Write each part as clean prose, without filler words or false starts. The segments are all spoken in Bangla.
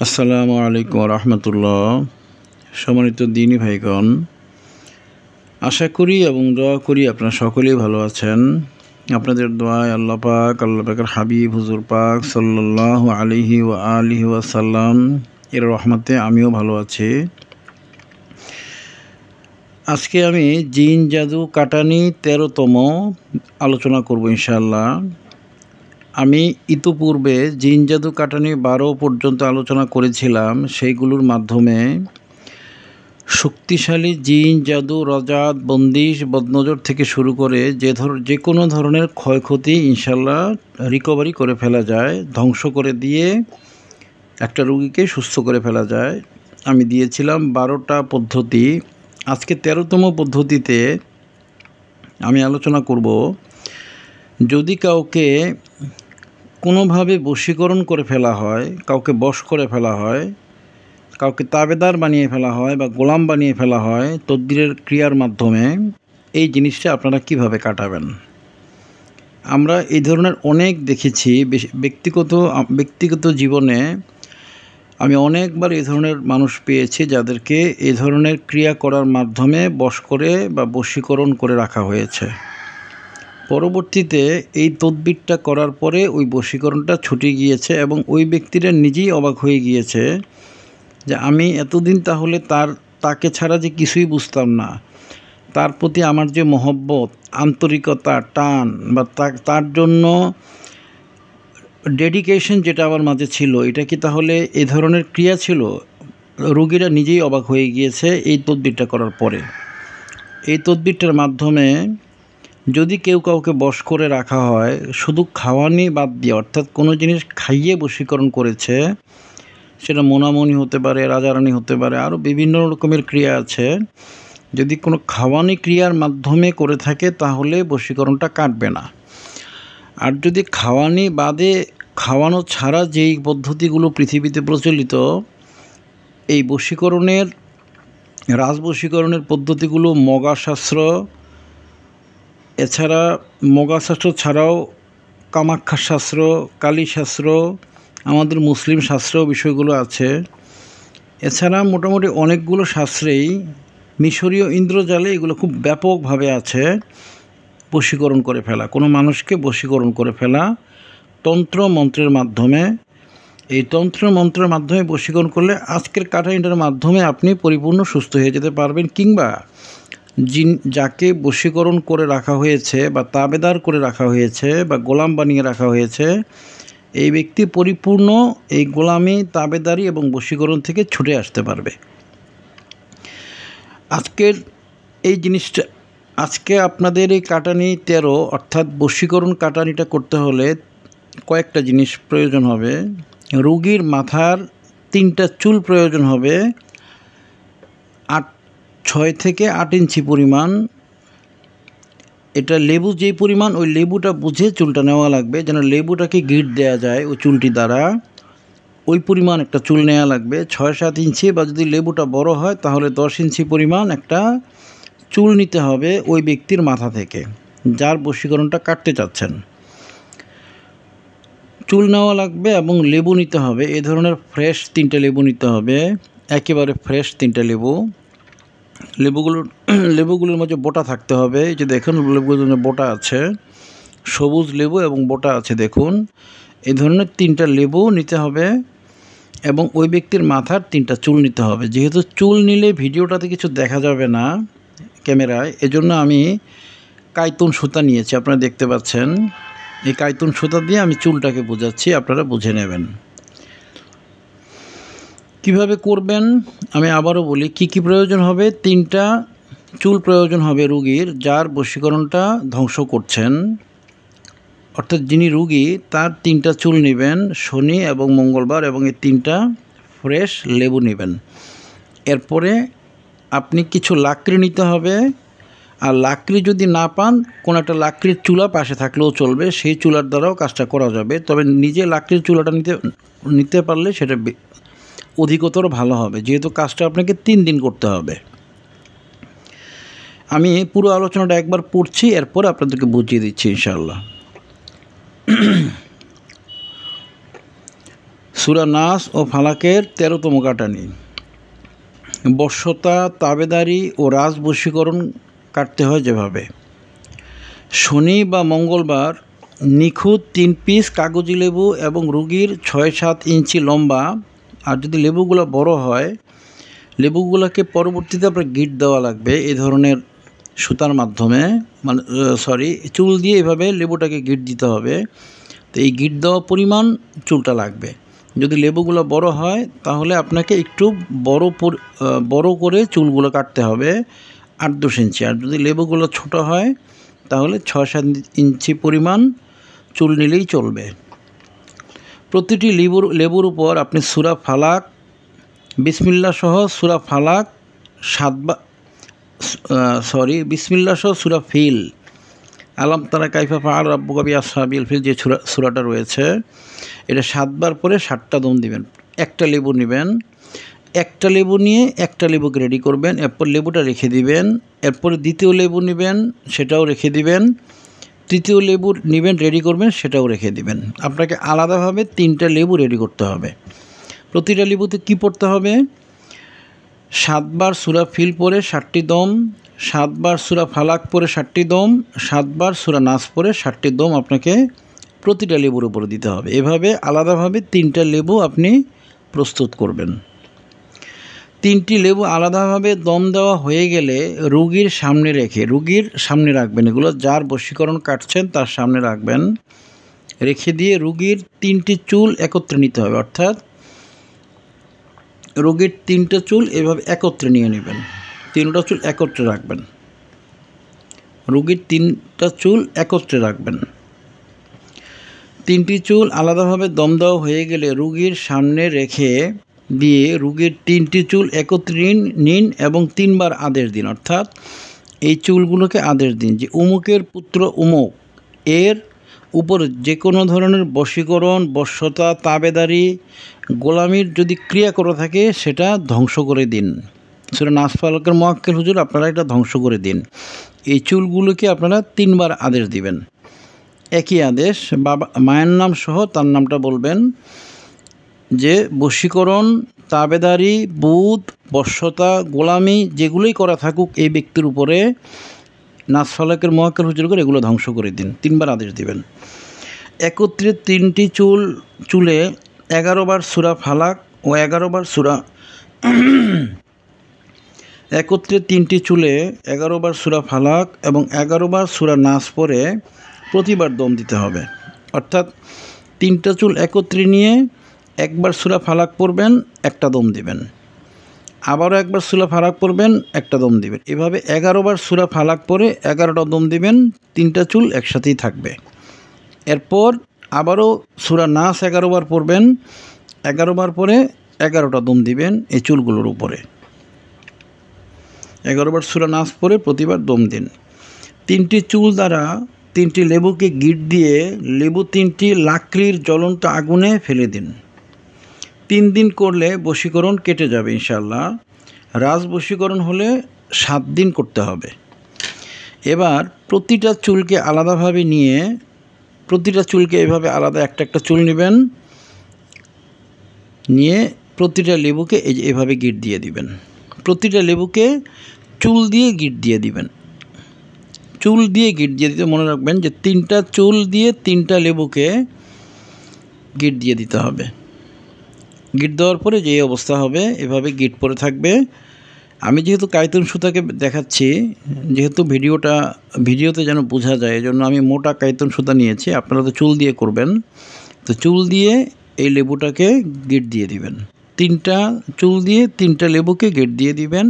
আসসালামু আলাইকুম রহমতুল্লাহ। সম্মানিত দিনী ভাইগণ, আশা করি এবং দোয়া করি আপনারা সকলেই ভালো আছেন। আপনাদের দোয়ায় আল্লাহ পাকের হাবিব হুজুর পাক সাল্লাল্লাহু আলাইহি ওয়া আলিহি ওয়াসাল্লাম এর রহমতে আমিও ভালো আছি। আজকে আমি জিন জাদু কাটানি 13তম আলোচনা করব ইনশাআল্লাহ। আমি ইতিপূর্বে জিন জাদু কাটানি 12 পর্যন্ত আলোচনা করেছিলাম। সেইগুলোর মাধ্যমে শক্তিশালী জিন জাদু, রজাত, বন্দিশ, বদনজর থেকে শুরু করে যে কোনো ধরনের ক্ষয়ক্ষতি ইনশাল্লাহ রিকভারি করে ফেলা যায়, ধ্বংস করে দিয়ে একটা রোগীকে সুস্থ করে ফেলা যায়। আমি দিয়েছিলাম 12টা পদ্ধতি। আজকে 13তম পদ্ধতিতে আমি আলোচনা করব, যদি কাউকে কোনোভাবে বশীকরণ করে ফেলা হয়, কাউকে বশ করে ফেলা হয়, কাউকে তাবেদার বানিয়ে ফেলা হয় বা গোলাম বানিয়ে ফেলা হয় তদবিরের ক্রিয়ার মাধ্যমে, এই জিনিসটা আপনারা কিভাবে কাটাবেন। আমরা এই ধরনের অনেক দেখেছি। ব্যক্তিগত জীবনে আমি অনেকবার এই ধরনের মানুষ পেয়েছি যাদেরকে এই ধরনের ক্রিয়া করার মাধ্যমে বশ করে বা বশীকরণ করে রাখা হয়েছে। পরবর্তীতে এই তদবিরটা করার পরে ওই বশীকরণটা ছুটে গিয়েছে এবং ওই ব্যক্তিরা নিজেই অবাক হয়ে গিয়েছে যে আমি এতদিন তাহলে তাকে ছাড়া যে কিছুই বুঝতাম না, তার প্রতি আমার যে মহব্বত, আন্তরিকতা, টান বা তার জন্য ডেডিকেশন যেটা আমার মাঝে ছিল, এটা কি তাহলে এই ধরনের ক্রিয়া ছিল? রোগীরা নিজেই অবাক হয়ে গিয়েছে এই তদবিরটা করার পরে। এই তদবিরটার মাধ্যমে যদি কেউ কাউকে বশ করে রাখা হয়, শুধু খাওয়ানি বাদ দিয়ে, অর্থাৎ কোনো জিনিস খাইয়ে বশীকরণ করেছে, সেটা মোনামনি হতে পারে, রাজারানি হতে পারে, আরও বিভিন্ন রকমের ক্রিয়া আছে। যদি কোনো খাওয়ানি ক্রিয়ার মাধ্যমে করে থাকে তাহলে বশীকরণটা কাটবে না। আর যদি খাওয়ানি বাদে, খাওয়ানো ছাড়া যেই পদ্ধতিগুলো পৃথিবীতে প্রচলিত, এই বশীকরণের, রাজবশীকরণের পদ্ধতিগুলো মগাশাস্ত্র, এছাড়া মগাশাস্ত্র ছাড়াও কামাখ্যা শাস্ত্র, কালী শাস্ত্র, আমাদের মুসলিম শাস্ত্রেও বিষয়গুলো আছে। এছাড়া মোটামুটি অনেকগুলো শাস্ত্রেই মিশরীয় ইন্দ্রজালে এগুলো খুব ব্যাপকভাবে আছে। বশীকরণ করে ফেলা, কোনো মানুষকে বশীকরণ করে ফেলা তন্ত্র মন্ত্রের মাধ্যমে। এই তন্ত্র মন্ত্রের মাধ্যমে বশীকরণ করলে আজকের কাটানিটার মাধ্যমে আপনি পরিপূর্ণ সুস্থ হয়ে যেতে পারবেন। কিংবা যাকে বশীকরণ করে রাখা হয়েছে বা তাবেদার করে রাখা হয়েছে বা গোলাম বানিয়ে রাখা হয়েছে, এই ব্যক্তি পরিপূর্ণ এই গোলামি, তাবেদারি এবং বশীকরণ থেকে ছুটে আসতে পারবে। আজকের এই জিনিসটা, আজকে আপনাদের এই কাটানি 13 অর্থাৎ বশীকরণ কাটানিটা করতে হলে কয়েকটা জিনিস প্রয়োজন হবে। রোগীর মাথার 3টা চুল প্রয়োজন হবে, 6 থেকে 8 ইঞ্চি পরিমাণ। এটা লেবু যেই পরিমাণ, ওই লেবুটা বুঝে চুলটা নেওয়া লাগবে, যেন লেবুটাকে গিট দেওয়া যায় ওই চুলটি দ্বারা। ওই পরিমাণ একটা চুল নেওয়া লাগবে, 6-7 ইঞ্চি, বা যদি লেবুটা বড় হয় তাহলে 10 ইঞ্চি পরিমাণ একটা চুল নিতে হবে ওই ব্যক্তির মাথা থেকে, যার বশীকরণটা কাটতে চাচ্ছেন। চুল নেওয়া লাগবে এবং লেবু নিতে হবে। এই ধরনের ফ্রেশ 3টে লেবু নিতে হবে, একেবারে ফ্রেশ 3টে লেবু। লেবুগুলোর মধ্যে বোটা থাকতে হবে। এই যে দেখুন, লেবুগুলোর জন্য বোটা আছে, সবুজ লেবু এবং বোটা আছে দেখুন। এই ধরনের 3টা লেবু নিতে হবে এবং ওই ব্যক্তির মাথার 3টা চুল নিতে হবে। যেহেতু চুল নিলে ভিডিওটাতে কিছু দেখা যাবে না ক্যামেরায়, এজন্য আমি কাইতুন সুতা নিয়েছি, আপনারা দেখতে পাচ্ছেন। এই কাইতুন সুতা দিয়ে আমি চুলটাকে বোঝাচ্ছি, আপনারা বুঝে নেবেন কিভাবে করবেন। আমি আবারও বলি কি কি প্রয়োজন হবে। 3টা চুল প্রয়োজন হবে রোগীর, যার বশীকরণটা ধ্বংস করছেন, অর্থাৎ যিনি রোগী তার 3টা চুল নেবেন শনি এবং মঙ্গলবার, এবং এই 3টা ফ্রেশ লেবু নেবেন। এরপরে আপনি কিছু লাকড়ি নিতে হবে। আর লাকড়ি যদি না পান, কোনো একটা লাকড়ির চুলা পাশে থাকলেও চলবে, সেই চুলার দ্বারাও কাজটা করা যাবে। তবে নিজে লাকড়ির চুলাটা নিতে পারলে সেটা অধিকতর ভালো হবে, যেহেতু কাজটা আপনাকে 3 দিন করতে হবে। আমি পুরো আলোচনাটা একবার পড়ছি, এরপর আপনাদেরকে বুঝিয়ে দিচ্ছি ইনশাআল্লাহ। সূরা নাস ও ফালাকের 13তম কাটানি। বশ্যতা, তাবেদারি ও রাজবশীকরণ কাটতে হয় যেভাবে: শনি বা মঙ্গলবার নিখুঁত 3 পিস কাগজি লেবু এবং রুগীর 6-7 ইঞ্চি লম্বা, আর যদি লেবুগুলো বড় হয় লেবুগুলোকে পরবর্তীতে আপনার গিট দেওয়া লাগবে এই ধরনের সুতার মাধ্যমে, মানে চুল দিয়ে এভাবে লেবুটাকে গিট দিতে হবে। তো এই গিট দেওয়া পরিমাণ চুলটা লাগবে। যদি লেবুগুলো বড় হয় তাহলে আপনাকে একটু বড় করে চুলগুলো কাটতে হবে 8-10 ইঞ্চি। আর যদি লেবুগুলো ছোট হয় তাহলে 6-7 ইঞ্চি পরিমাণ চুল নিলেই চলবে। প্রতিটি লেবুর উপর আপনি সূরা ফালাক, বিসমিল্লাহ সহ সূরা ফালাক 7 বার, বিসমিল্লাহ সহ সূরা ফিল, আলাম তারা কাইফা ফাআল রাব্বুকা বিআসহাবিল ফিল, যে সূরাটা রয়েছে এটা 7 বার পরে 7টা দম দিবেন। একটা লেবু নেবেন, একটা লেবু নিয়ে একটা লেবুকে রেডি করবেন, এরপর লেবুটা রেখে দিবেন। এরপরে দ্বিতীয় লেবু নেবেন, সেটাও রেখে দিবেন। তৃতীয় লেবু নেবেন, রেডি করবেন, সেটাও রেখে দিবেন। আপনাকে আলাদাভাবে 3টা লেবু রেডি করতে হবে। প্রতিটা লেবুতে কি পড়তে হবে? 7 বার সূরা ফিল পরে 7টি দম, 7 বার সূরা ফালাক পরে 7টি দম, 7 বার সূরা নাস পরে 7টি দম আপনাকে প্রতিটা লেবুর উপরে দিতে হবে। এভাবে আলাদাভাবে 3টা লেবু আপনি প্রস্তুত করবেন। 3টি লেবু আলাদাভাবে দম দেওয়া হয়ে গেলে রুগীর সামনে রাখবেন। এগুলো যার বশীকরণ কাটছেন তার সামনে রাখবেন। রেখে দিয়ে রুগীর 3টি চুল একত্রে নিতে হবে, অর্থাৎ রোগীর 3টা চুল এভাবে একত্রে নিয়ে নেবেন। 3টা চুল একত্রে রাখবেন, রোগীর 3টা চুল একত্রে রাখবেন। 3টি চুল আলাদাভাবে দম দেওয়া হয়ে গেলে রোগীর সামনে রেখে দিয়ে রোগীর 3টি চুল একত্রে নিন এবং 3 বার আদেশ দিন। অর্থাৎ এই চুলগুলোকে আদেশ দিন যে উমুকের পুত্র উমুক এর উপর যে কোনো ধরনের বশীকরণ, বশ্যতা, তাবেদারি, গোলামির যদি ক্রিয়া করে থাকে সেটা ধ্বংস করে দিন। সূরা নাস ফালাকের মুআক্কেল হুজুর, আপনারা এটা ধ্বংস করে দিন। এই চুলগুলোকে আপনারা 3 বার আদেশ দিবেন। একই আদেশ মায়ের নাম সহ তার নামটা বলবেন যে বশীকরণ, তাবেদারি, বুদ, বশ্যতা, গোলামি যেগুলোই করা থাকুক এই ব্যক্তির উপরে নাস ফালাকের মুআক্কেল হুজুর করে এগুলো ধ্বংস করে দিন। 3 বার আদেশ দিবেন। একত্রে 3টি চুলে 11 বার সূরা ফালাক ও 11 বার সূরা একত্রে 3টি চুলে 11 বার সূরা ফালাক এবং 11 বার সূরা নাস পরে প্রতিবার দম দিতে হবে। অর্থাৎ 3টা চুল একত্রে নিয়ে একবার সূরা ফালাক পড়বেন, একটা দম দিবেন, আবারও একবার সূরা ফালাক পড়বেন, একটা দম দিবেন। এভাবে 11 বার সূরা ফালাক পরে 11টা দম দিবেন, 3টা চুল একসাথেই থাকবে। এরপর আবারও সূরা নাস 11 বার পড়বেন, 11 বার পরে 11টা দম দিবেন এই চুলগুলোর উপরে। 11 বার সূরা নাস পরে প্রতিবার দম দিন। 3টি চুল দ্বারা 3টি লেবুকে গিট দিয়ে লেবু 3টি লাকড়ির জ্বলন্ত আগুনে ফেলে দিন। 3 দিন করলে বশীকরণ কেটে যাবে ইনশাআল্লাহ। রাজ বশীকরণ হলে 7 দিন করতে হবে। এবার প্রতিটা চুলকে আলাদাভাবে নিয়ে প্রতিটা চুলকে এভাবে আলাদা একটা চুল নেবেন, নিয়ে প্রতিটা লেবুকে এভাবে গিট দিয়ে দিবেন। প্রতিটা লেবুকে চুল দিয়ে গিট দিয়ে দিবেন। চুল দিয়ে গিট দিয়ে দিতে মনে রাখবেন যে 3টা চুল দিয়ে 3টা লেবুকে গিট দিয়ে দিতে হবে। গিট দেওয়ার পরে যে অবস্থা হবে এভাবে গিট পরে থাকবে। আমি যেহেতু কাইতুন সুতাকে দেখাচ্ছি, যেহেতু ভিডিওতে যেন বোঝা যায়, এজন্য আমি মোটা কাইতুন সুতা নিয়েছি। আপনারা তো চুল দিয়ে করবেন, তো চুল দিয়ে এই লেবুটাকে গিট দিয়ে দিবেন। 3টা চুল দিয়ে 3টা লেবুকে গিট দিয়ে দিবেন।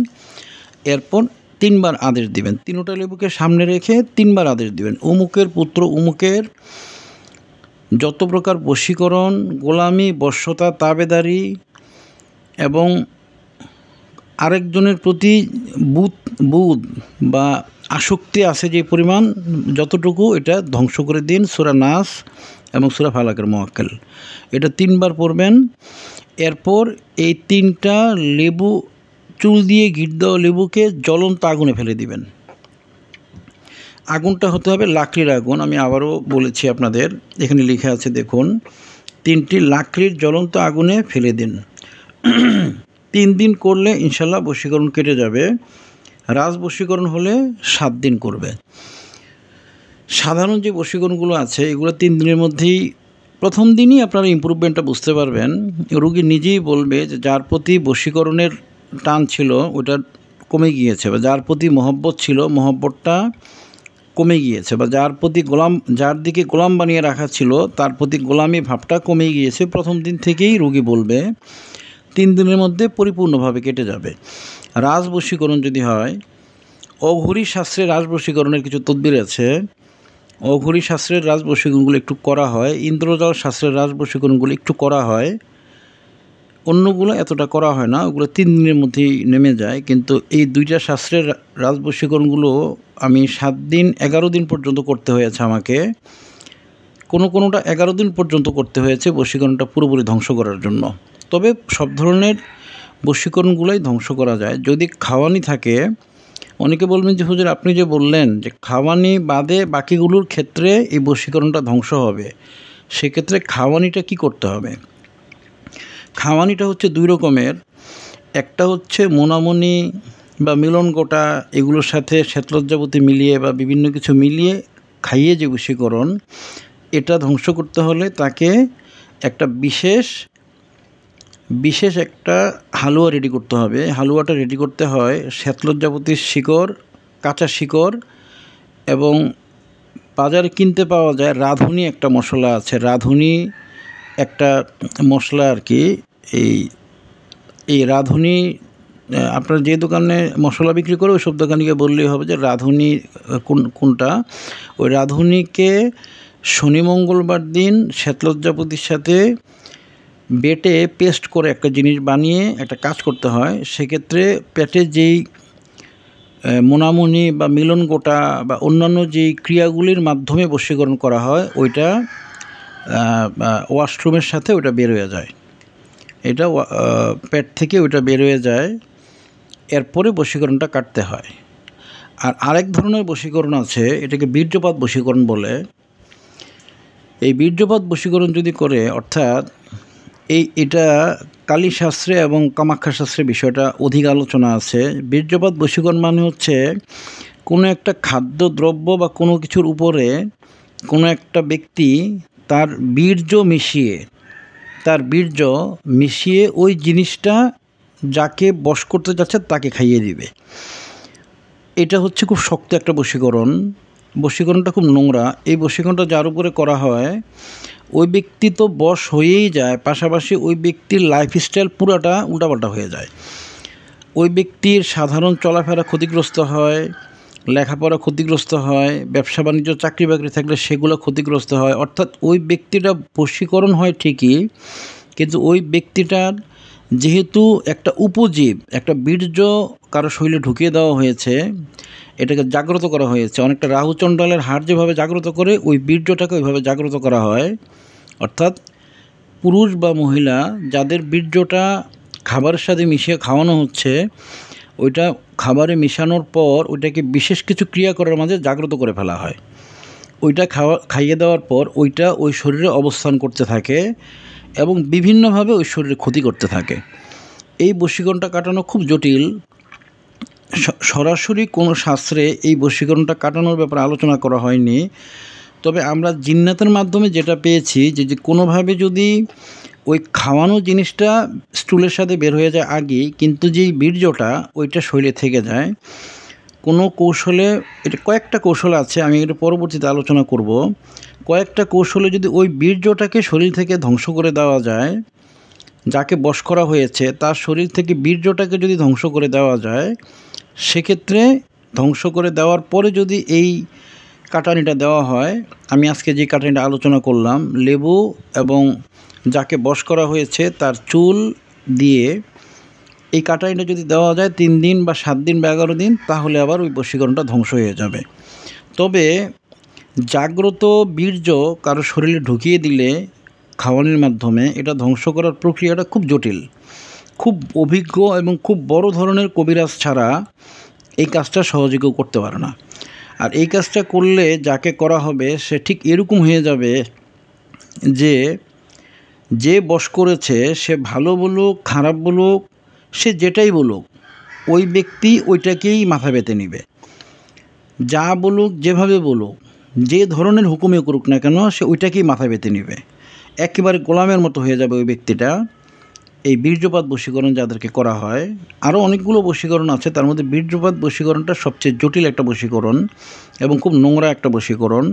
এরপর 3 বার আদেশ দিবেন। 3টা লেবুকে সামনে রেখে 3 বার আদেশ দিবেন। উমুকের পুত্র উমুকের যত প্রকার বশীকরণ, গোলামি, বশ্যতা, তাবেদারি এবং আরেকজনের প্রতি বুদ বা আসক্তি আছে যে পরিমাণ, যতটুকু এটা ধ্বংস করে দিন। সূরা নাস এবং সূরা ফালাকের মুআক্কেল এটা 3 বার পড়বেন। এরপর এই 3টা লেবু চুল দিয়ে গিট দেওয়া লেবুকে জ্বলন্ত আগুনে ফেলে দিবেন। আগুনটা হতে হবে লাকড়ির আগুন। আমি আবারও বলেছি আপনাদের, এখানে লেখা আছে দেখুন, 3টি লাকড়ির জ্বলন্ত আগুনে ফেলে দিন। 3 দিন করলে ইনশাল্লাহ বশীকরণ কেটে যাবে। রাজ বশীকরণ হলে 7 দিন করবে। সাধারণ যে বশীকরণগুলো আছে এগুলো 3 দিনের মধ্যেই, প্রথম দিনই আপনারা ইমপ্রুভমেন্টটা বুঝতে পারবেন। রোগী নিজেই বলবে যে যার প্রতি বশীকরণের টান ছিল ওটা কমে গিয়েছে, বা যার প্রতি মহব্বত ছিল মহব্বতটা কমে গিয়েছে, বা যার দিকে গোলাম বানিয়ে রাখা ছিল তার প্রতি গোলামি ভাবটা কমে গিয়েছে। প্রথম দিন থেকেই রোগী বলবে, 3 দিনের মধ্যে পরিপূর্ণভাবে কেটে যাবে। রাজ বশীকরণ যদি হয়, অঘোরী শাস্ত্রে রাজ বশীকরণের কিছু তদবির আছে। অঘোরী শাস্ত্রের রাজ বশীকরণগুলো একটু করা হয়, ইন্দ্রজাল শাস্ত্রের রাজ বশীকরণগুলো একটু করা হয়, অন্যগুলো এতটা করা হয় না, ওগুলো 3 দিনের মধ্যেই নেমে যায়। কিন্তু এই 2টা শাস্ত্রের রাজ বশীকরণগুলো আমি 7 দিন 11 দিন পর্যন্ত করতে হয়েছে আমাকে। কোনোটা 11 দিন পর্যন্ত করতে হয়েছে বশীকরণটা পুরোপুরি ধ্বংস করার জন্য। তবে সব ধরনের বশীকরণগুলোই ধ্বংস করা যায় যদি খাওয়ানি থাকে। অনেকে বলবেন যে হুজুর আপনি যে বললেন যে খাওয়ানি বাদে বাকিগুলোর ক্ষেত্রে এই বশীকরণটা ধ্বংস হবে, সেক্ষেত্রে খাওয়ানিটা কি করতে হবে? খাওয়ানিটা হচ্ছে 2 রকমের। একটা হচ্ছে মোনামনি বা মিলন গোটা, এগুলোর সাথে শ্বেতলজ্জাপতি মিলিয়ে বা বিভিন্ন কিছু মিলিয়ে খাইয়ে যে বশীকরণ, এটা ধ্বংস করতে হলে তাকে একটা বিশেষ একটা হালুয়া রেডি করতে হবে। হালুয়াটা রেডি করতে হয় শ্বেতলজ্জাপতির শিকড়, কাঁচা শিকড়, এবং বাজারে কিনতে পাওয়া যায় রাঁধুনি একটা মশলা আছে, রাঁধুনি একটা মশলা আর কি। এই রাঁধুনি আপনার যে দোকানে মশলা বিক্রি করে ওইসব দোকানিকে বললেই হবে যে রাঁধুনি কোনটা। ওই রাঁধুনিকে শনি মঙ্গলবার দিন শ্বেতলজ্জাপতির সাথে বেটে পেস্ট করে একটা জিনিস বানিয়ে একটা কাজ করতে হয়। সেক্ষেত্রে পেটে যেই মোনামনি বা মিলন গোটা বা অন্যান্য যেই ক্রিয়াগুলির মাধ্যমে বশীকরণ করা হয়, ওইটা ওয়াশরুমের সাথে ওইটা বের হয়ে যায়। এটা পেট থেকে ওইটা বের হয়ে যায়, এরপরে বশীকরণটা কাটতে হয়। আর আরেক ধরনের বশীকরণ আছে, এটাকে বীর্যপাত বশীকরণ বলে। এই বীর্যপাত বশীকরণ যদি করে, অর্থাৎ এটা কালী শাস্ত্রে এবং কামাখ্যা শাস্ত্রে বিষয়টা অধিক আলোচনা আছে। বীর্যপাত বশীকরণ মানে হচ্ছে কোনো একটা খাদ্যদ্রব্য বা কোনো কিছুর উপরে কোনো একটা ব্যক্তি তার বীর্য মিশিয়ে ওই জিনিসটা যাকে বশ করতে যাচ্ছে তাকে খাইয়ে দিবে। এটা হচ্ছে খুব শক্ত একটা বশীকরণ। বশীকরণটা খুব নোংরা। এই বশীকরণটা যার উপরে করা হয় ওই ব্যক্তি তো বশ হয়েই যায়, পাশাপাশি ওই ব্যক্তির লাইফস্টাইল পুরাটা উল্টাপাল্টা হয়ে যায়। ওই ব্যক্তির সাধারণ চলাফেরা ক্ষতিগ্রস্ত হয়, লেখাপড়া ক্ষতিগ্রস্ত হয়, ব্যবসা বাণিজ্য চাকরি বাকরি থাকলে সেগুলো ক্ষতিগ্রস্ত হয়। অর্থাৎ ওই ব্যক্তিটা বশীকরণ হয় ঠিকই, কিন্তু ওই ব্যক্তিটার যেহেতু একটা উপজীব, একটা বীর্য কারো শরীরে ঢুকিয়ে দেওয়া হয়েছে, এটাকে জাগ্রত করা হয়েছে। অনেকটা রাহুচণ্ডালের হাড় যেভাবে জাগ্রত করে ওই বীর্যটাকে ওইভাবে জাগ্রত করা হয়। অর্থাৎ পুরুষ বা মহিলা যাদের বীর্যটা খাবারের সাথে মিশিয়ে খাওয়ানো হচ্ছে, ওইটা খাবারে মিশানোর পর ওইটাকে বিশেষ কিছু ক্রিয়া করার মাঝে জাগ্রত করে ফেলা হয়। ওইটা খাইয়ে দেওয়ার পর ওইটা ওই শরীরে অবস্থান করতে থাকে এবং বিভিন্নভাবে ওই শরীরে ক্ষতি করতে থাকে। এই বশীকরণটা কাটানো খুব জটিল। সরাসরি কোনো শাস্ত্রে এই বশীকরণটা কাটানোর ব্যাপারে আলোচনা করা হয়নি। তবে আমরা জিন্নাতের মাধ্যমে যেটা পেয়েছি যে কোনোভাবে যদি ওই খাওয়ানো জিনিসটা স্টুলের সাথে বের হয়ে যায় আগেই, কিন্তু যেই বীর্যটা ওইটা শরীরে থেকে যায় কোনো কৌশলে, এটা কয়েকটা কৌশল আছে, আমি এটা পরবর্তীতে আলোচনা করব। কয়েকটা কৌশলে যদি ওই বীর্যটাকে শরীর থেকে ধ্বংস করে দেওয়া যায়, যাকে বশ করা হয়েছে তার শরীর থেকে বীর্যটাকে যদি ধ্বংস করে দেওয়া যায়, সেক্ষেত্রে ধ্বংস করে দেওয়ার পরে যদি এই কাটানিটা দেওয়া হয়, আমি আজকে যে কাটানিটা আলোচনা করলাম, লেবু এবং যাকে বশ করা হয়েছে তার চুল দিয়ে এই কাটানিটা যদি দেওয়া যায় 3 দিন বা 7 দিন বা 11 দিন, তাহলে আবার ওই বশীকরণটা ধ্বংস হয়ে যাবে। তবে জাগ্রত বীর্য কারো শরীরে ঢুকিয়ে দিলে খাওয়ানোর মাধ্যমে এটা ধ্বংস করার প্রক্রিয়াটা খুব জটিল। খুব অভিজ্ঞ এবং খুব বড় ধরনের কবিরাজ ছাড়া এই কাজটা সহজে কেউ করতে পারে না। আর এই কাজটা করলে যাকে করা হবে সে ঠিক এরকম হয়ে যাবে যে যে বশ করেছে সে ভালো বলুক খারাপ বলুক, সে যেটাই বলুক, ওই ব্যক্তি ওইটাকেই মাথা পেতে নেবে। যা বলুক, যেভাবে বলুক, যে ধরনের হুকুমে করুক না কেন, সে ওইটাকেই মাথা পেতে নেবে। একেবারে গোলামের মতো হয়ে যাবে ওই ব্যক্তিটা। এই বীর্যপাত বশীকরণ যাদেরকে করা হয়, আরও অনেকগুলো বশীকরণ আছে, তার মধ্যে বীর্যপাত বশীকরণটা সবচেয়ে জটিল একটা বশীকরণ এবং খুব নোংরা একটা বশীকরণ।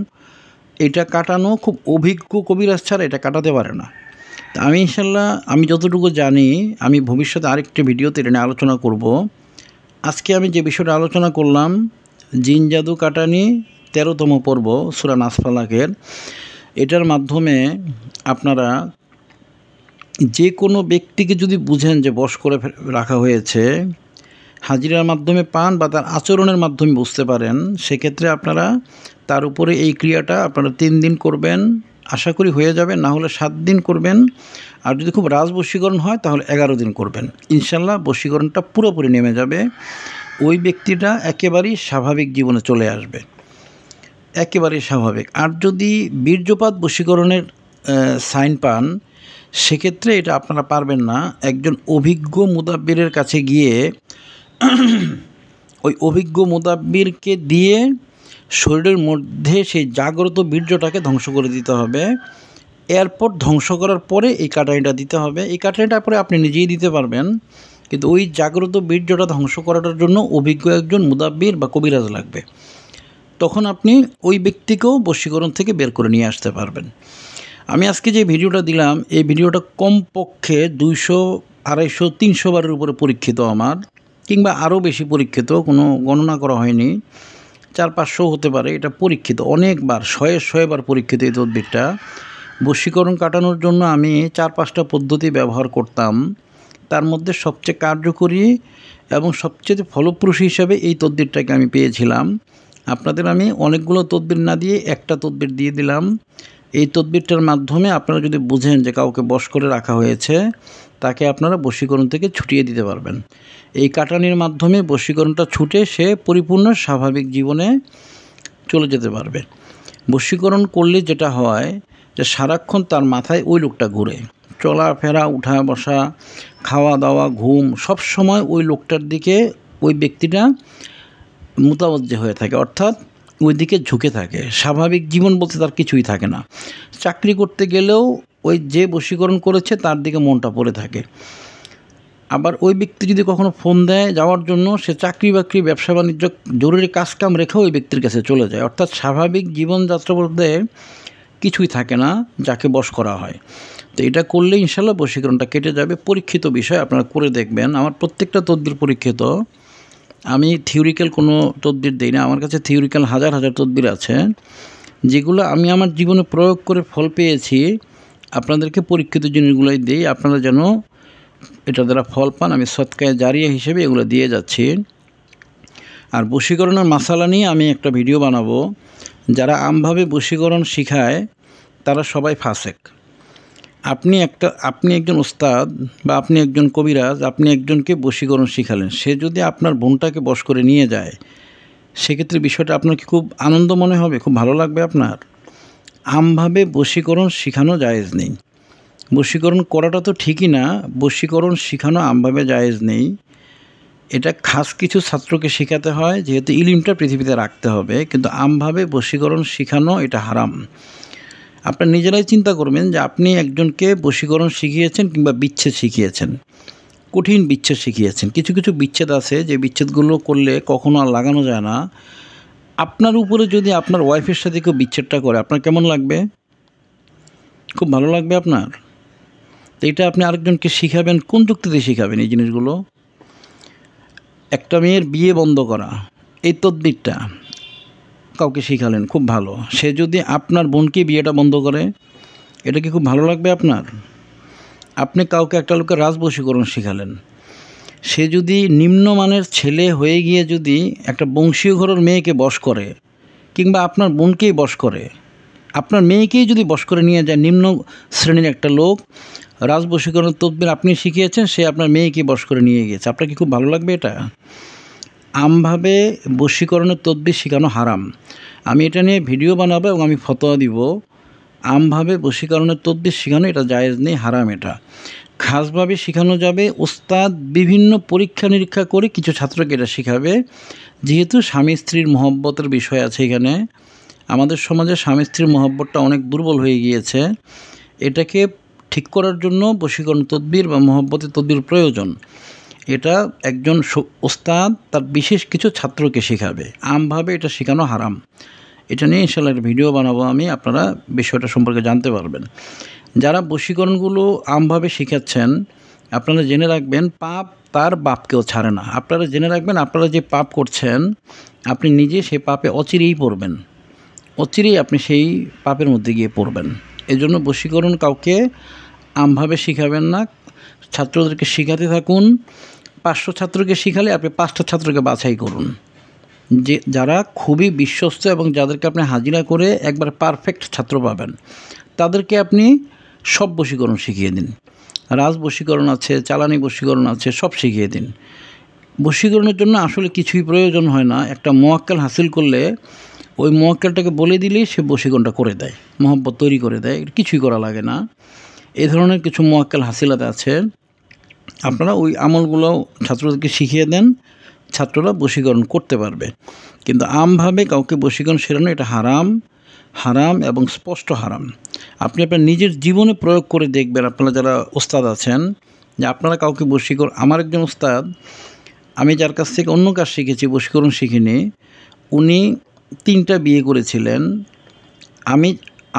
এটা কাটানো খুব অভিজ্ঞ কবিরাজ ছাড়া এটা কাটাতে পারে না। আমি ইনশাল্লাহ আমি যতটুকু জানি, আমি ভবিষ্যতে আরেকটি ভিডিওতে এটা নিয়ে আলোচনা করব। আজকে আমি যে বিষয়টা আলোচনা করলাম, জিন জাদু কাটানি 13তম পর্ব সূরা নাস ফালাকের, এটার মাধ্যমে আপনারা যে কোনো ব্যক্তিকে যদি বুঝেন যে বশ করে রাখা হয়েছে, হাজিরার মাধ্যমে পান বা তার আচরণের মাধ্যমে বুঝতে পারেন, সেক্ষেত্রে আপনারা তার উপরে এই ক্রিয়াটা আপনারা 3 দিন করবেন, আশা করি হয়ে যাবে। না হলে 7 দিন করবেন, আর যদি খুব রাজ বশীকরণ হয় তাহলে 11 দিন করবেন। ইনশাল্লাহ বশীকরণটা পুরোপুরি নেমে যাবে, ওই ব্যক্তিটা একেবারেই স্বাভাবিক জীবনে চলে আসবে, একেবারেই স্বাভাবিক। আর যদি বীর্যপাত বশীকরণের সাইন পান, সেক্ষেত্রে এটা আপনারা পারবেন না। একজন অভিজ্ঞ মুদাব্বিরের কাছে গিয়ে ওই অভিজ্ঞ মুদাব্বিরকে দিয়ে শরীরের মধ্যে সেই জাগ্রত বীর্যটাকে ধ্বংস করে দিতে হবে। এরপর ধ্বংস করার পরে এই কাটানিটা দিতে হবে। এই কাটানিটা পরে আপনি নিজেই দিতে পারবেন, কিন্তু ওই জাগ্রত বীর্যটা ধ্বংস করার জন্য অভিজ্ঞ একজন মুদাব্বির বা কবিরাজ লাগবে। তখন আপনি ওই ব্যক্তিকেও বশীকরণ থেকে বের করে নিয়ে আসতে পারবেন। আমি আজকে যে ভিডিওটা দিলাম, এই ভিডিওটা কমপক্ষে 200, 250, 300 বারের উপরে পরীক্ষিত আমার, কিংবা আরও বেশি পরীক্ষিত, কোনো গণনা করা হয়নি, 400-500 হতে পারে। এটা পরীক্ষিত অনেকবার, 100 বার পরীক্ষিত এই তদবিরটা। বশীকরণ কাটানোর জন্য আমি 4-5টা পদ্ধতি ব্যবহার করতাম, তার মধ্যে সবচেয়ে কার্যকরী এবং সবচেয়ে ফলপ্রসূ হিসাবে এই তদবিরটাকে আমি পেয়েছিলাম। আপনাদের আমি অনেকগুলো তদবির না দিয়ে একটা তদবির দিয়ে দিলাম। এই তদবিরটার মাধ্যমে আপনারা যদি বুঝেন যে কাউকে বশ করে রাখা হয়েছে, তাকে আপনারা বশীকরণ থেকে ছুটিয়ে দিতে পারবেন। এই কাটানির মাধ্যমে বশীকরণটা ছুটে সে পরিপূর্ণ স্বাভাবিক জীবনে চলে যেতে পারবে। বশীকরণ করলে যেটা হয় যে সারাক্ষণ তার মাথায় ওই লোকটা ঘুরে, চলাফেরা, উঠা বসা, খাওয়া দাওয়া, ঘুম, সব সময় ওই লোকটার দিকে ওই ব্যক্তিটা মুতাওয়াজ্জে হয়ে থাকে, অর্থাৎ ওই দিকে ঝুঁকে থাকে। স্বাভাবিক জীবন বলতে তার কিছুই থাকে না। চাকরি করতে গেলেও ওই যে বশীকরণ করেছে তার দিকে মনটা পড়ে থাকে। আবার ওই ব্যক্তি যদি কখনো ফোন দেয় যাওয়ার জন্য, সে চাকরি বাকরি, ব্যবসা বাণিজ্য, জরুরি কাজকাম রেখে ওই ব্যক্তির কাছে চলে যায়। অর্থাৎ স্বাভাবিক জীবনযাত্রা বলতে কিছুই থাকে না যাকে বশ করা হয়। তো এটা করলে ইনশাল্লাহ বশীকরণটা কেটে যাবে। পরীক্ষিত বিষয়, আপনারা করে দেখবেন। আমার প্রত্যেকটা তদবির পরীক্ষিত, আমি থিওরিক্যাল কোনো তদবির দিই না। আমার কাছে থিওরিক্যাল হাজার হাজার তদবির আছে, যেগুলো আমি আমার জীবনে প্রয়োগ করে ফল পেয়েছি। আপনাদেরকে পরীক্ষিত জিনিসগুলোই দিই, আপনারা যেন এটা দ্বারা ফল পান। আমি সদকায়ে জারিয়া হিসেবে এগুলো দিয়ে যাচ্ছি। আর বশীকরণের মাসালা নিয়ে আমি একটা ভিডিও বানাবো। যারা আমভাবে বশীকরণ শিখায় তারা সবাই ফাসেক। আপনি একজন ওস্তাদ বা আপনি একজন কবিরাজ, আপনি একজনকে বশীকরণ শিখালেন, সে যদি আপনার বোনটাকে বশ করে নিয়ে যায়, সেক্ষেত্রে বিষয়টা আপনার কি খুব আনন্দ মনে হবে? খুব ভালো লাগবে আপনার? আমভাবে বশীকরণ শেখানো জায়েজ নেই। বশীকরণ করাটা তো ঠিকই না, বশীকরণ শেখানো আমভাবে জায়েজ নেই। এটা খাস কিছু ছাত্রকে শেখাতে হয়, যেহেতু ইলমটা পৃথিবীতে রাখতে হবে, কিন্তু আমভাবে বশীকরণ শেখানো এটা হারাম। আপনারা নিজেরাই চিন্তা করবেন যে আপনি একজনকে বশীকরণ শিখিয়েছেন কিংবা বিচ্ছেদ শিখিয়েছেন, কঠিন বিচ্ছেদ শিখিয়েছেন। কিছু কিছু বিচ্ছেদ আছে যে বিচ্ছেদগুলো করলে কখনো আর লাগানো যায় না। আপনার উপরে যদি আপনার ওয়াইফের সাথে কেউ বিচ্ছেদটা করে, আপনার কেমন লাগবে? খুব ভালো লাগবে আপনার? তো এটা আপনি আরেকজনকে শিখাবেন, কোন যুক্তিতে শিখাবেন এই জিনিসগুলো? একটা মেয়ের বিয়ে বন্ধ করা, এই তদবিরটা কাউকে শিখালেন, খুব ভালো। সে যদি আপনার বোনকে বিয়েটা বন্ধ করে, এটা কি খুব ভালো লাগবে আপনার? আপনি কাউকে, একটা লোকের রাজবশীকরণ শিখালেন, সে যদি নিম্নমানের ছেলে হয়ে গিয়ে যদি একটা বংশীয় ঘরের মেয়েকে বশ করে, কিংবা আপনার বোনকেই বশ করে, আপনার মেয়েকেই যদি বশ করে নিয়ে যায়, নিম্ন শ্রেণীর একটা লোক, রাজবশীকরণের তদবির আপনি শিখিয়েছেন, সে আপনার মেয়েকে বশ করে নিয়ে গিয়েছে, আপনার কি খুব ভালো লাগবে? এটা আমভাবে বশীকরণের তদবির শেখানো হারাম। আমি এটা নিয়ে ভিডিও বানাবো এবং আমি ফতোয়া দিব। আমভাবে বশীকরণের তদবির শেখানো এটা জায়েজ নেই, হারাম। এটা খাসভাবে শেখানো যাবে। ওস্তাদ বিভিন্ন পরীক্ষা নিরীক্ষা করে কিছু ছাত্রকে এটা শেখাবে। যেহেতু স্বামী স্ত্রীর মহব্বতের বিষয় আছে এখানে, আমাদের সমাজে স্বামী স্ত্রীর মহব্বতটা অনেক দুর্বল হয়ে গিয়েছে। এটাকে ঠিক করার জন্য বশীকরণ তদবির বা মহব্বতের তদবির প্রয়োজন। এটা একজন ওস্তাদ তার বিশেষ কিছু ছাত্রকে শেখাবে। আমভাবে এটা শেখানো হারাম। এটা নিয়ে ইনশাআল্লাহ একটা ভিডিও বানাবো আমি, আপনারা বিষয়টা সম্পর্কে জানতে পারবেন। যারা বশীকরণগুলো আমভাবে শেখাচ্ছেন, আপনারা জেনে রাখবেন পাপ তার বাপকেও ছাড়ে না। আপনারা জেনে রাখবেন আপনারা যে পাপ করছেন আপনি নিজে সেই পাপে অচিরেই পড়বেন, অচিরেই আপনি সেই পাপের মধ্যে গিয়ে পড়বেন। এজন্য বশীকরণ কাউকে আমভাবে শেখাবেন না, ছাত্রদেরকে শেখাতে থাকুন। 500 ছাত্রকে শেখালে আপনি 5টা ছাত্রকে বাছাই করুন, যে যারা খুবই বিশ্বস্ত এবং যাদেরকে আপনি হাজিরা করে একবার পারফেক্ট ছাত্র পাবেন, তাদেরকে আপনি সব বশীকরণ শিখিয়ে দিন। রাজ বশীকরণ আছে, চালানি বশীকরণ আছে, সব শিখিয়ে দিন। বশীকরণের জন্য আসলে কিছুই প্রয়োজন হয় না। একটা মোয়াক্কেল হাসিল করলে ওই মোয়াক্কেলটাকে বলে দিলেই সে বশীকরণটা করে দেয়, মহব্বত তৈরি করে দেয়, কিছুই করা লাগে না। এই ধরনের কিছু মোয়াক্কেল হাসিলাতে আছে, আপনারা ওই আমলগুলো ছাত্রদেরকে শিখিয়ে দেন, ছাত্ররা বশীকরণ করতে পারবে। কিন্তু আমভাবে কাউকে বশীকরণ শেখানো এটা হারাম, হারাম এবং স্পষ্ট হারাম। আপনি আপনার নিজের জীবনে প্রয়োগ করে দেখবেন। আপনারা যারা ওস্তাদ আছেন, যে আপনারা কাউকে বশীকরণ, আমার একজন ওস্তাদ, আমি যার কাছ থেকে অন্য কাজ শিখেছি, বশীকরণ শিখিনি, উনি 3টা বিয়ে করেছিলেন।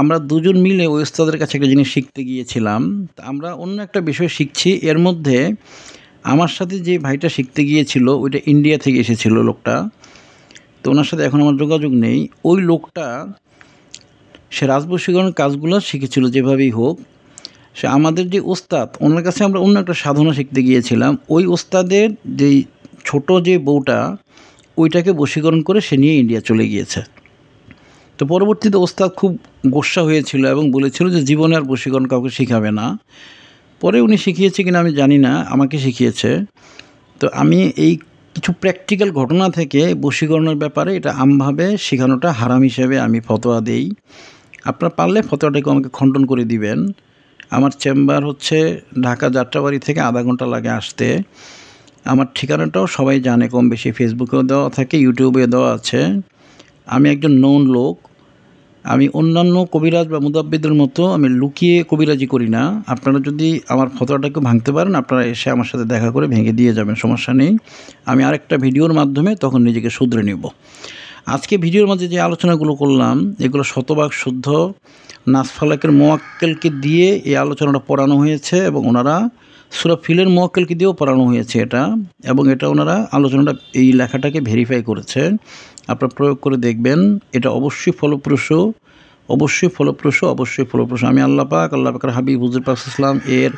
আমরা দুজন মিলে ওই ওস্তাদের কাছে একটা জিনিস শিখতে গিয়েছিলাম। আমরা অন্য একটা বিষয় শিখছি, এর মধ্যে আমার সাথে যে ভাইটা শিখতে গিয়েছিল ওইটা ইন্ডিয়া থেকে এসেছিল লোকটা, তো ওনার সাথে এখন আমার যোগাযোগ নেই। ওই লোকটা সে রাজবশীকরণের কাজগুলো শিখেছিল যেভাবেই হোক। সে আমাদের যে ওস্তাদ, ওনার কাছে আমরা অন্য একটা সাধনা শিখতে গিয়েছিলাম। ওই ওস্তাদের যেই ছোট যে বউটা, ওইটাকে বশীকরণ করে সে নিয়ে ইন্ডিয়া চলে গিয়েছে। তো পরবর্তীতে ওস্তাদ খুব গোস্বা হয়েছিল এবং বলেছিল যে জীবনে আর বশীকরণ কাউকে শেখাবে না। পরে উনি শিখিয়েছে কিনা আমি জানি না, আমাকে শিখিয়েছে। তো আমি এই কিছু প্র্যাকটিক্যাল ঘটনা থেকে বশীকরণের ব্যাপারে এটা আমভাবে শেখানোটা হারাম হিসেবে আমি ফতোয়া দেই। আপনারা পারলে ফতোয়াটাকে আমাকে খণ্ডন করে দিবেন। আমার চেম্বার হচ্ছে ঢাকা যাত্রাবাড়ি থেকে আধা ঘন্টা লাগে আসতে। আমার ঠিকানাটাও সবাই জানে কম বেশি, ফেসবুকেও দেওয়া থাকে, ইউটিউবে দেওয়া আছে। আমি একজন নোন লোক। আমি অন্যান্য কবিরাজ বা মুদাব্বিদের মতো আমি লুকিয়ে কবিরাজি করি না। আপনারা যদি আমার ফতোয়াটাকে ভাঙতে পারেন, আপনারা এসে আমার সাথে দেখা করে ভেঙে দিয়ে যাবেন, সমস্যা নেই। আমি আরেকটা ভিডিওর মাধ্যমে তখন নিজেকে শুধরে নেব। আজকে ভিডিওর মাঝে যে আলোচনাগুলো করলাম এগুলো শতভাগ শুদ্ধ। নাসফালাকের মোয়াক্কেলকে দিয়ে এই আলোচনাটা পড়ানো হয়েছে এবং ওনারা সূরা ফিলের মোয়াক্কেলকে দিয়েও পড়ানো হয়েছে এটা, এবং এটা ওনারা আলোচনাটা এই লেখাটাকে ভেরিফাই করেছে। আপনারা প্রয়োগ করে দেখবেন, এটা অবশ্যই ফলপ্রসূ, অবশ্যই ফলপ্রসূ, অবশ্যই ফলপ্রসূ। আমি আল্লাহ পাকের হাবিব হুজুর পাক ইসলাম এর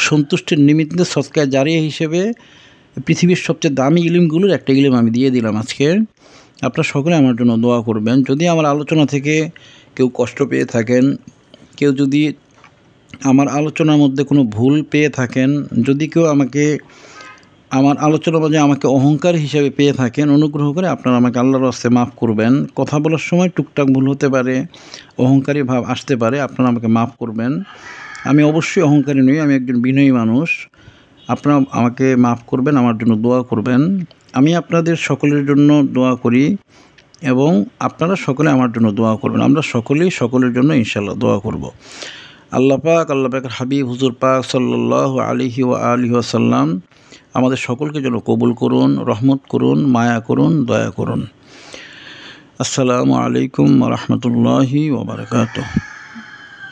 সন্তুষ্টির নিমিত্তে সদকা জারিয়া হিসেবে পৃথিবীর সবচেয়ে দামি ইলমগুলোর একটা ইলম আমি দিয়ে দিলাম আজকে। আপনারা সকলে আমার জন্য দোয়া করবেন। যদি আমার আলোচনা থেকে কেউ কষ্ট পেয়ে থাকেন, কেউ যদি আমার আলোচনার মধ্যে কোনো ভুল পেয়ে থাকেন, যদি কেউ আমার আলোচনার মাঝে আমাকে অহংকার হিসেবে পেয়ে থাকেন, অনুগ্রহ করে আপনারা আমাকে আল্লাহর রাস্তায় মাফ করবেন। কথা বলার সময় টুকটাক ভুল হতে পারে, অহংকারী ভাব আসতে পারে, আপনারা আমাকে মাফ করবেন। আমি অবশ্যই অহংকারী নই, আমি একজন বিনয়ী মানুষ। আপনারা আমাকে মাফ করবেন, আমার জন্য দোয়া করবেন। আমি আপনাদের সকলের জন্য দোয়া করি এবং আপনারা সকলে আমার জন্য দোয়া করবেন। আমরা সকলেই সকলের জন্য ইনশাআল্লাহ দোয়া করব। আল্লাহ পাকের হাবিব হুজুর পাক সাল্লাল্লাহু আলাইহি ওয়া আলিহি ওয়াসাল্লাম আমাদের সকলকে যেন কবুল করুন, রহমত করুন, মায়া করুন, দয়া করুন। আসসালামু আলাইকুম ওয়া রাহমাতুল্লাহি ওয়া বারাকাতুহু।